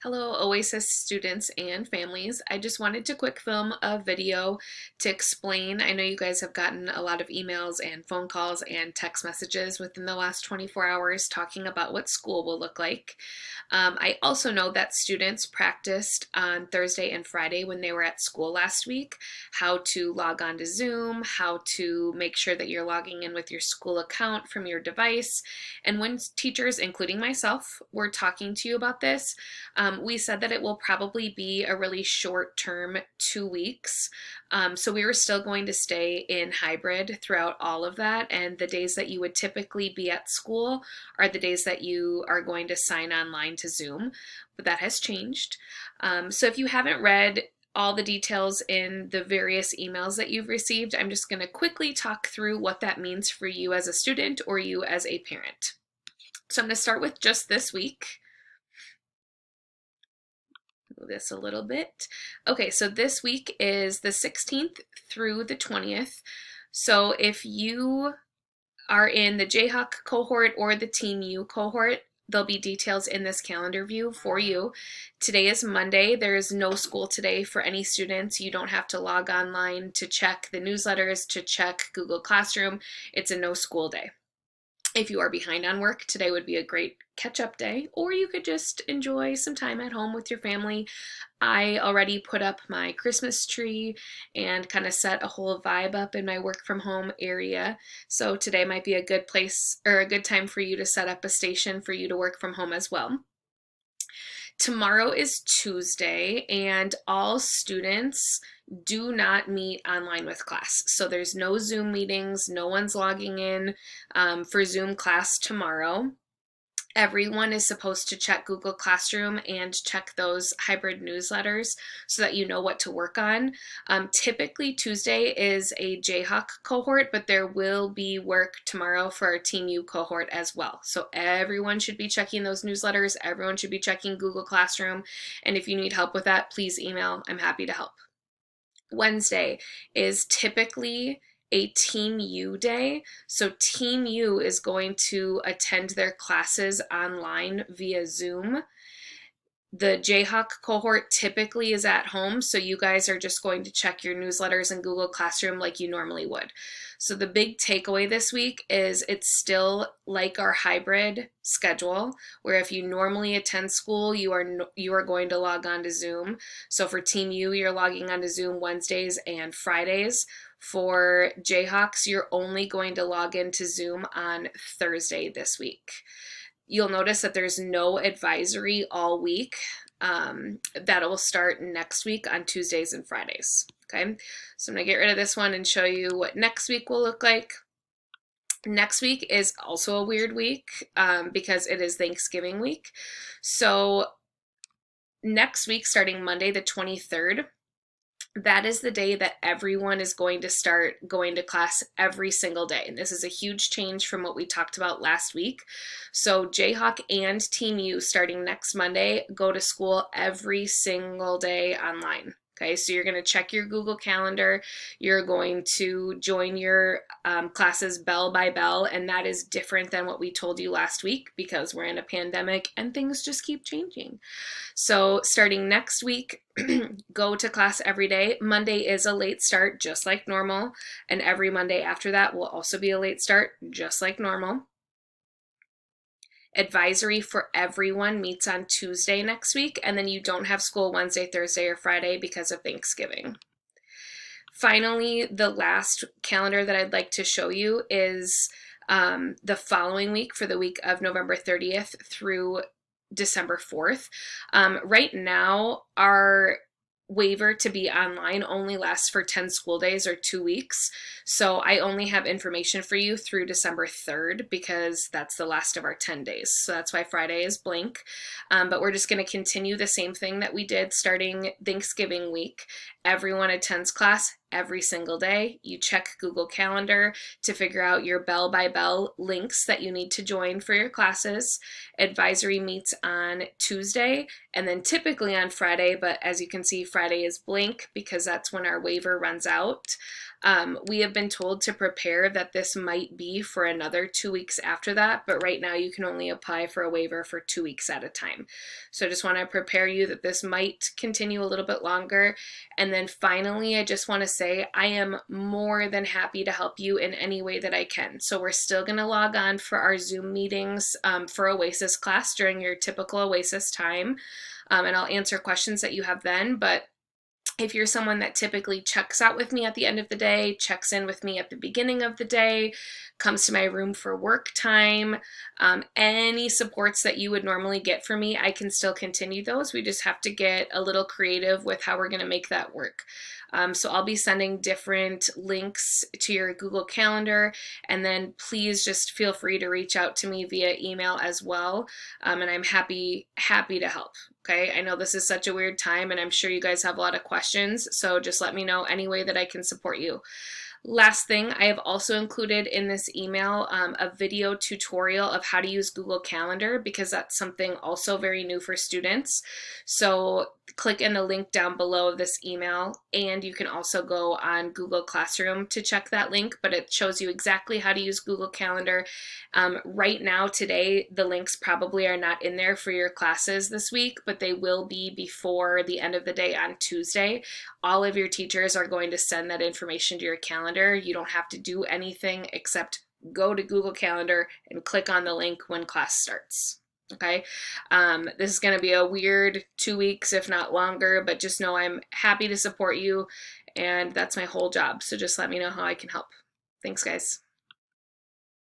Hello, Oasis students and families. I just wanted to quick film a video to explain. I know you guys have gotten a lot of emails and phone calls and text messages within the last 24 hours talking about what school will look like. I also know that students practiced on Thursday and Friday when they were at school last week, how to log on to Zoom, how to make sure that you're logging in with your school account from your device. And when teachers, including myself, were talking to you about this, we said that it will probably be a really short term 2 weeks. So we were still going to stay in hybrid throughout all of that. And the days that you would typically be at school are the days that you are going to sign online to Zoom. But that has changed. So if you haven't read all the details in the various emails that you've received, I'm just going to quickly talk through what that means for you as a student or you as a parent. So I'm going to start with just this week. Move this a little bit. Okay, so this week is the 16th through the 20th. So if you are in the Jayhawk cohort or the Team U cohort, there'll be details in this calendar view for you. Today is Monday. There is no school today for any students. You don't have to log online to check the newsletters, to check Google Classroom. It's a no school day. If you are behind on work, today would be a great catch-up day, or you could just enjoy some time at home with your family. I already put up my Christmas tree and kind of set a whole vibe up in my work from home area. So today might be a good place or a good time for you to set up a station for you to work from home as well. Tomorrow is Tuesday, and all students do not meet online with class. So there's no Zoom meetings, no one's logging in for Zoom class tomorrow. Everyone is supposed to check Google Classroom and check those hybrid newsletters so that you know what to work on. Typically Tuesday is a Jayhawk cohort, but there will be work tomorrow for our Team U cohort as well. So everyone should be checking those newsletters. Everyone should be checking Google Classroom. And if you need help with that, please email. I'm happy to help. Wednesday is typically a Team U day. So Team U is going to attend their classes online via Zoom. The Jayhawk cohort typically is at home, so you guys are just going to check your newsletters in Google Classroom like you normally would. So the big takeaway this week is it's still like our hybrid schedule, where if you normally attend school, you are going to log on to Zoom. So for Team U, you're logging on to Zoom Wednesdays and Fridays. For Jayhawks, you're only going to log into Zoom on Thursday this week. You'll notice that there's no advisory all week. That will start next week on Tuesdays and Fridays. Okay, so I'm gonna get rid of this one and show you what next week will look like. Next week is also a weird week because it is Thanksgiving week. So next week, starting Monday the 23rd, that is the day that everyone is going to start going to class every single day. And this is a huge change from what we talked about last week. So Jayhawk and Team U starting next Monday go to school every single day online. Okay, so you're going to check your Google Calendar. You're going to join your classes bell by bell, and that is different than what we told you last week because we're in a pandemic and things just keep changing. So starting next week, go to class every day. Monday is a late start, just like normal, and every Monday after that will also be a late start, just like normal. Advisory for everyone meets on Tuesday next week, and then you don't have school Wednesday, Thursday, or Friday because of Thanksgiving. Finally, the last calendar that I'd like to show you is the following week for the week of November 30th through December 4th. Right now, our waiver to be online only lasts for 10 school days or 2 weeks. So I only have information for you through December 3rd because that's the last of our 10 days. So that's why Friday is blank. But we're just going to continue the same thing that we did starting Thanksgiving week. Everyone attends class every single day. You check Google Calendar to figure out your bell by bell links that you need to join for your classes. Advisory meets on Tuesday and then typically on Friday, but as you can see, Friday is blank because that's when our waiver runs out. We have been told to prepare that this might be for another 2 weeks after that, but right now you can only apply for a waiver for 2 weeks at a time. So I just want to prepare you that this might continue a little bit longer. And then finally, I just want to say I am more than happy to help you in any way that I can. So we're still going to log on for our Zoom meetings for Oasis class during your typical Oasis time. And I'll answer questions that you have then, but if you're someone that typically checks out with me at the end of the day, checks in with me at the beginning of the day, comes to my room for work time, any supports that you would normally get from me, I can still continue those. We just have to get a little creative with how we're going to make that work. So I'll be sending different links to your Google Calendar, and then please just feel free to reach out to me via email as well, and I'm happy to help. Okay, I know this is such a weird time, and I'm sure you guys have a lot of questions, so just let me know any way that I can support you. Last thing, I have also included in this email a video tutorial of how to use Google Calendar because that's something also very new for students. So click in the link down below of this email, and you can also go on Google Classroom to check that link, but it shows you exactly how to use Google Calendar. Right now, today, the links probably are not in there for your classes this week, but they will be before the end of the day on Tuesday. All of your teachers are going to send that information to your calendar. You don't have to do anything except go to Google Calendar and click on the link when class starts. Okay, this is going to be a weird 2 weeks, if not longer, but just know I'm happy to support you, and that's my whole job. So just let me know how I can help. Thanks, guys.